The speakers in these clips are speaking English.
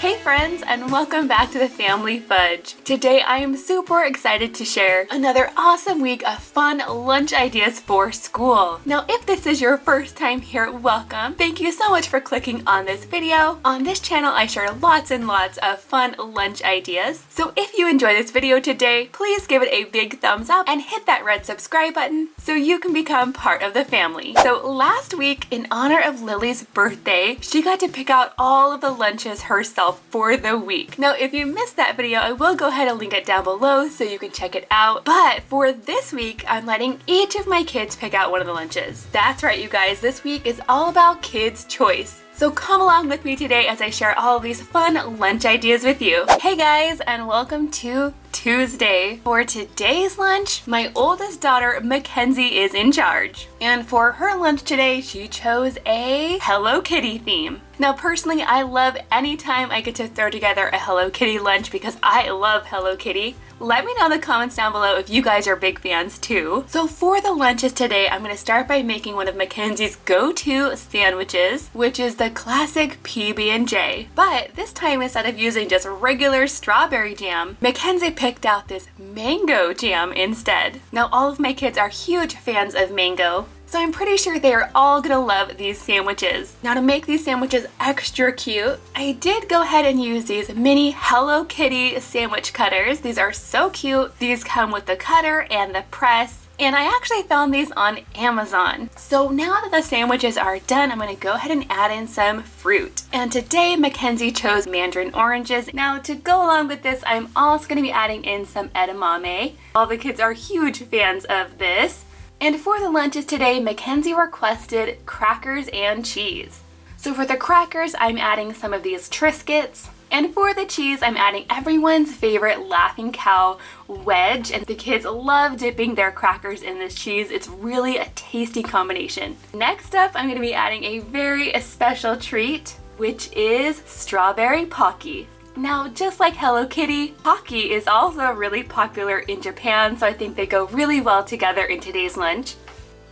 Hey friends, and welcome back to the Family Fudge. Today I am super excited to share another awesome week of fun lunch ideas for school. Now if this is your first time here, welcome. Thank you so much for clicking on this video. On this channel I share lots and lots of fun lunch ideas. So if you enjoy this video today, please give it a big thumbs up and hit that red subscribe button so you can become part of the family. So last week, in honor of Lily's birthday, she got to pick out all of the lunches herself for the week. Now if you missed that video, I will go ahead and link it down below so you can check it out. But for this week, I'm letting each of my kids pick out one of the lunches. That's right, you guys, this week is all about kids' choice. So come along with me today as I share all of these fun lunch ideas with you. Hey guys, and welcome to Tuesday. For today's lunch, my oldest daughter, Mackenzie, is in charge. And for her lunch today, she chose a Hello Kitty theme. Now personally, I love anytime I get to throw together a Hello Kitty lunch because I love Hello Kitty. Let me know in the comments down below if you guys are big fans too. So for the lunches today, I'm going to start by making one of Mackenzie's go-to sandwiches, which is the classic PB&J. But this time, instead of using just regular strawberry jam, Mackenzie picked out this mango jam instead. Now all of my kids are huge fans of mango, so I'm pretty sure they are all gonna love these sandwiches. Now to make these sandwiches extra cute, I did go ahead and use these mini Hello Kitty sandwich cutters. These are so cute. These come with the cutter and the press. And I actually found these on Amazon. So now that the sandwiches are done, I'm gonna go ahead and add in some fruit. And today, Mackenzie chose mandarin oranges. Now to go along with this, I'm also gonna be adding in some edamame. All the kids are huge fans of this. And for the lunches today, Mackenzie requested crackers and cheese. So for the crackers, I'm adding some of these Triscuits. And for the cheese, I'm adding everyone's favorite Laughing Cow wedge. And the kids love dipping their crackers in this cheese. It's really a tasty combination. Next up, I'm gonna be adding a very special treat, which is strawberry Pocky. Now, just like Hello Kitty, Pocky is also really popular in Japan, so I think they go really well together in today's lunch.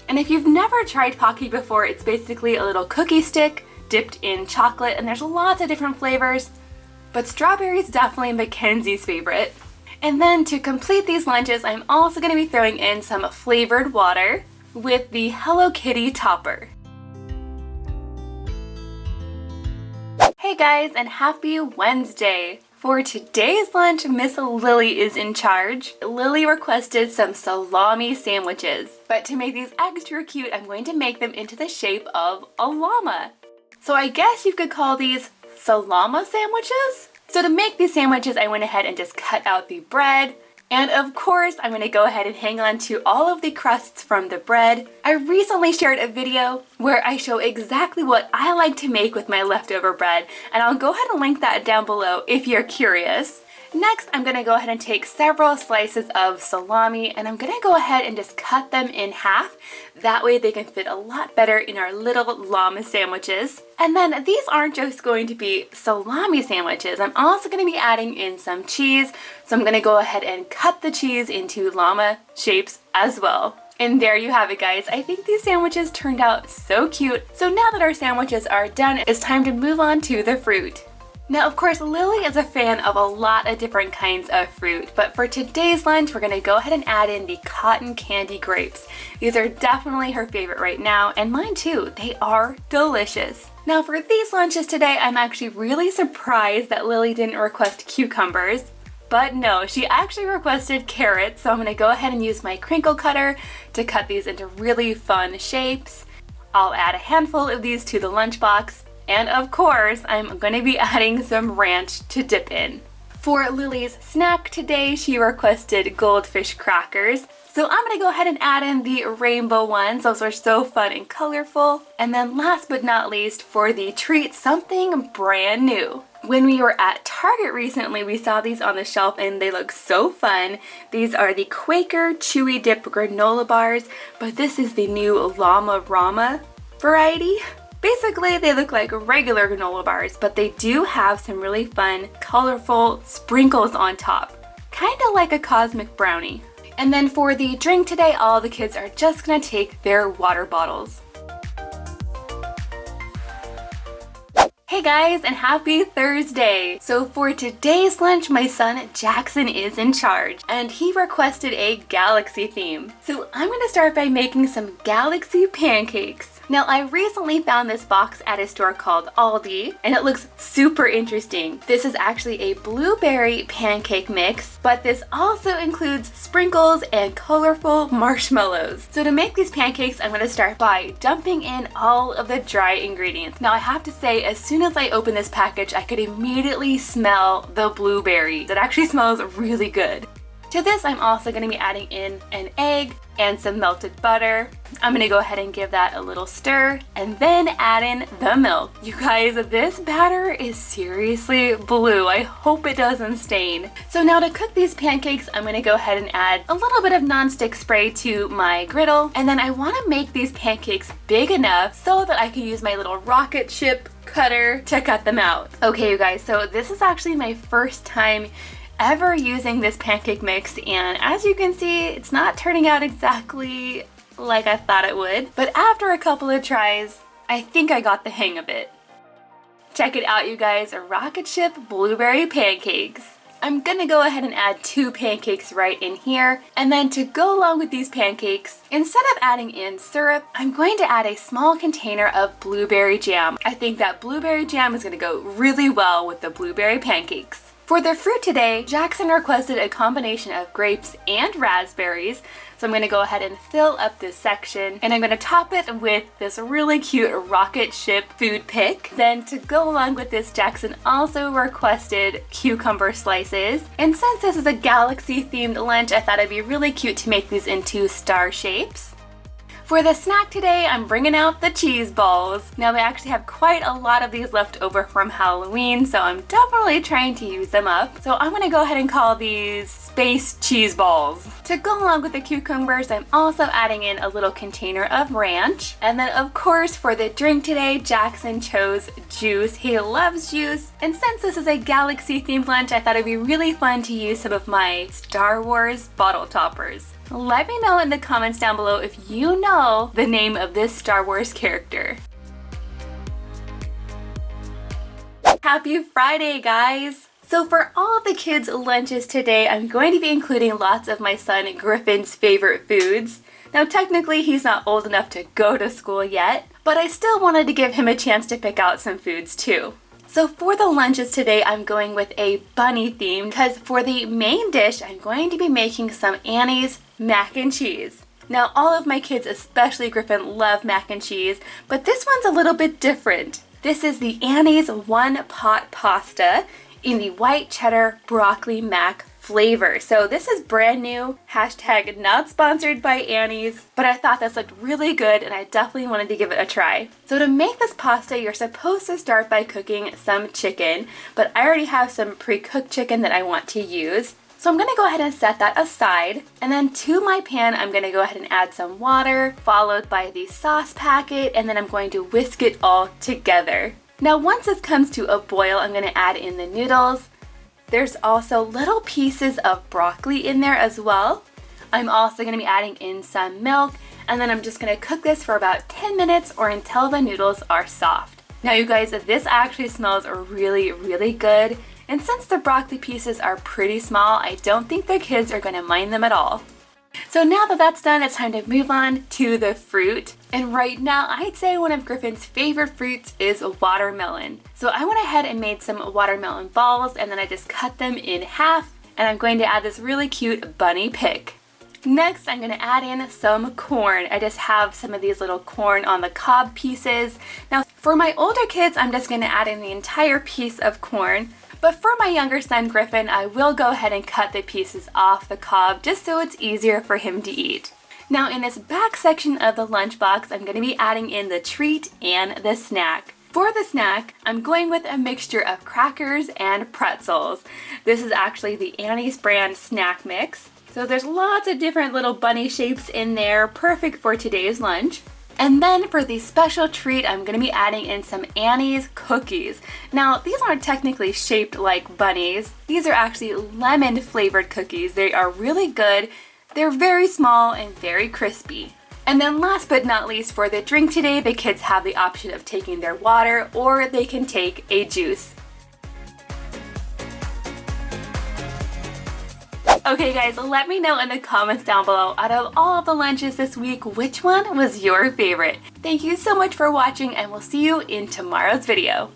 And if you've never tried Pocky before, it's basically a little cookie stick dipped in chocolate, and there's lots of different flavors, but strawberry is definitely Mackenzie's favorite. And then to complete these lunches, I'm also going to be throwing in some flavored water with the Hello Kitty topper. Hey guys, and happy Wednesday! For today's lunch, Miss Lily is in charge. Lily requested some salami sandwiches. But to make these extra cute, I'm going to make them into the shape of a llama. So I guess you could call these Llama sandwiches? So to make these sandwiches, I went ahead and just cut out the bread. And of course, I'm going to go ahead and hang on to all of the crusts from the bread. I recently shared a video where I show exactly what I like to make with my leftover bread, and I'll go ahead and link that down below if you're curious. Next, I'm going to go ahead and take several slices of salami, and I'm going to go ahead and just cut them in half. That way they can fit a lot better in our little llama sandwiches. And then these aren't just going to be salami sandwiches. I'm also going to be adding in some cheese. So I'm going to go ahead and cut the cheese into llama shapes as well. And there you have it, guys. I think these sandwiches turned out so cute. So now that our sandwiches are done, it's time to move on to the fruit. Now, of course, Lily is a fan of a lot of different kinds of fruit, but for today's lunch, we're gonna go ahead and add in the cotton candy grapes. These are definitely her favorite right now, and mine too. They are delicious. Now, for these lunches today, I'm actually really surprised that Lily didn't request cucumbers. But no, she actually requested carrots, so I'm gonna go ahead and use my crinkle cutter to cut these into really fun shapes. I'll add a handful of these to the lunchbox. And of course, I'm going to be adding some ranch to dip in. For Lily's snack today, she requested goldfish crackers. So I'm going to go ahead and add in the rainbow ones. Those are so fun and colorful. And then last but not least, for the treat, something brand new. When we were at Target recently, we saw these on the shelf and they look so fun. These are the Quaker Chewy Dip granola bars, but this is the new Llama Rama variety. Basically, they look like regular granola bars, but they do have some really fun, colorful sprinkles on top. Kind of like a cosmic brownie. And then for the drink today, all the kids are just gonna take their water bottles. Hey guys, and happy Thursday! So for today's lunch, my son Jackson is in charge, and he requested a galaxy theme. So I'm gonna start by making some galaxy pancakes. Now I recently found this box at a store called Aldi, and it looks super interesting. This is actually a blueberry pancake mix, but this also includes sprinkles and colorful marshmallows. So to make these pancakes, I'm gonna start by dumping in all of the dry ingredients. Now I have to say, as soon as I opened this package, I could immediately smell the blueberry. It actually smells really good. To this, I'm also going to be adding in an egg and some melted butter. I'm going to go ahead and give that a little stir and then add in the milk. You guys, this batter is seriously blue. I hope it doesn't stain. So now to cook these pancakes, I'm going to go ahead and add a little bit of nonstick spray to my griddle. And then I want to make these pancakes big enough so that I can use my little rocket ship cutter to cut them out. Okay, you guys, so this is actually my first time ever using this pancake mix, and as you can see, it's not turning out exactly like I thought it would. But after a couple of tries, I think I got the hang of it. Check it out, you guys, rocket ship blueberry pancakes. I'm gonna go ahead and add 2 pancakes right in here, and then to go along with these pancakes, instead of adding in syrup, I'm going to add a small container of blueberry jam. I think that blueberry jam is gonna go really well with the blueberry pancakes. For the fruit today, Jackson requested a combination of grapes and raspberries, so I'm going to go ahead and fill up this section, and I'm going to top it with this really cute rocket ship food pick. Then to go along with this, Jackson also requested cucumber slices, and since this is a galaxy themed lunch, I thought it'd be really cute to make these into star shapes. For the snack today, I'm bringing out the cheese balls. Now we actually have quite a lot of these left over from Halloween, so I'm definitely trying to use them up. So I'm gonna go ahead and call these space cheese balls. To go along with the cucumbers, I'm also adding in a little container of ranch. And then of course for the drink today, Jackson chose juice. He loves juice. And since this is a galaxy themed lunch, I thought it'd be really fun to use some of my Star Wars bottle toppers. Let me know in the comments down below if you know the name of this Star Wars character. Happy Friday, guys! So for all of the kids' lunches today, I'm going to be including lots of my son Griffin's favorite foods. Now technically he's not old enough to go to school yet, but I still wanted to give him a chance to pick out some foods too. So for the lunches today, I'm going with a bunny theme, because for the main dish, I'm going to be making some Annie's mac and cheese. Now all of my kids, especially Griffin, love mac and cheese, but this one's a little bit different. This is the Annie's one pot pasta in the white cheddar broccoli mac flavor. So this is brand new, hashtag not sponsored by Annie's, but I thought this looked really good and I definitely wanted to give it a try. So to make this pasta, you're supposed to start by cooking some chicken, but I already have some pre-cooked chicken that I want to use. So I'm gonna go ahead and set that aside. And then to my pan, I'm gonna go ahead and add some water, followed by the sauce packet, and then I'm going to whisk it all together. Now once this comes to a boil, I'm gonna add in the noodles. There's also little pieces of broccoli in there as well. I'm also going to be adding in some milk, and then I'm just going to cook this for about 10 minutes or until the noodles are soft. Now you guys, this actually smells really, really good, and since the broccoli pieces are pretty small, I don't think the kids are going to mind them at all. So now that that's done, it's time to move on to the fruit. And right now, I'd say one of Griffin's favorite fruits is watermelon. So I went ahead and made some watermelon balls, and then I just cut them in half, and I'm going to add this really cute bunny pick. Next, I'm going to add in some corn. I just have some of these little corn on the cob pieces. Now, for my older kids, I'm just going to add in the entire piece of corn. But for my younger son, Griffin, I will go ahead and cut the pieces off the cob just so it's easier for him to eat. Now in this back section of the lunchbox, I'm going to be adding in the treat and the snack. For the snack, I'm going with a mixture of crackers and pretzels. This is actually the Annie's brand snack mix. So there's lots of different little bunny shapes in there, perfect for today's lunch. And then for the special treat, I'm going to be adding in some Annie's cookies. Now, these aren't technically shaped like bunnies. These are actually lemon flavored cookies. They are really good. They're very small and very crispy. And then last but not least, for the drink today, the kids have the option of taking their water or they can take a juice. Okay guys, let me know in the comments down below, out of all of the lunches this week, which one was your favorite? Thank you so much for watching and we'll see you in tomorrow's video.